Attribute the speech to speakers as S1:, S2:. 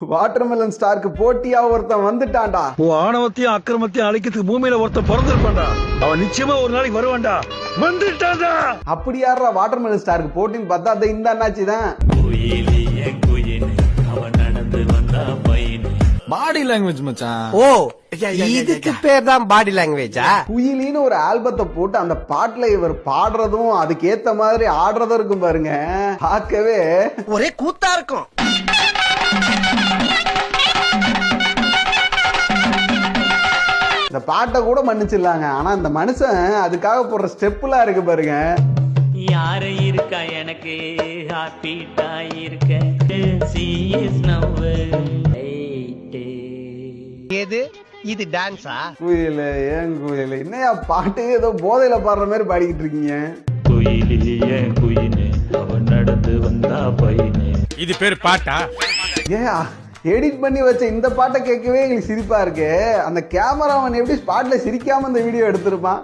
S1: Watermelon ஸ்டாருக்கு போட்டியா ஒருத்தன் வந்துட்டான்டா.
S2: ஆணவத்தையும் அக்கிரமத்தையும் அழிக்கிறதுக்கு பூமியில ஒருத்தன் பிறந்திருப்பான்டா. அவன் நிச்சயமா ஒரு நாளைக்கு வருவான்டா. வந்துட்டான்டா.
S1: அப்படி யாரா வாட்டர்மெலன் ஸ்டாருக்கு போட்டின்னு பார்த்தா அது இந்த அண்ணாச்சி தான்.
S2: பாடி லாங்குவேஜ் மச்சான்.
S3: ஓ, இதுக்கு பேர் தான் பாடி லாங்குவேஜா?
S1: குயிலின்னு ஒரு ஆல்பத்தை போட்டு அந்த பாட்டுல இவர் பாடுறதும் அதுக்கு ஏத்த மாதிரி ஆடுறதும் இருக்கும் பாருங்க, பார்க்கவே
S3: ஒரே கூத்தா இருக்கும்.
S1: இந்த பாட்டை கூட மன்னிச்சிடலாங்க. ஆனா இந்த மனுஷன் அதுக்காக போடுற ஸ்டெப்லாம் இருக்கு பாருங்க.
S4: யார இருக்கா எனக்கு ஹாப்பிட்டா இருக்க
S3: ஏது இது டான்ஸா?
S1: குயில ஏன் குயில என்னையா பாட்டு ஏதோ போதையில பாடுற மாதிரி பாடிக்கிட்டு இருக்கீங்க.
S4: குயிலே அவன் நடந்து வந்தா பையனே.
S2: இது பேர் பாட்டா?
S1: ஏன் எடிட் பண்ணி வச்ச இந்த பாட்டை கேட்கவே எங்களுக்கு சிரிப்பா இருக்கு. அந்த கேமராமேன் எப்படி ஸ்பாட்ல சிரிக்காம இந்த வீடியோ எடுத்திருப்பான்?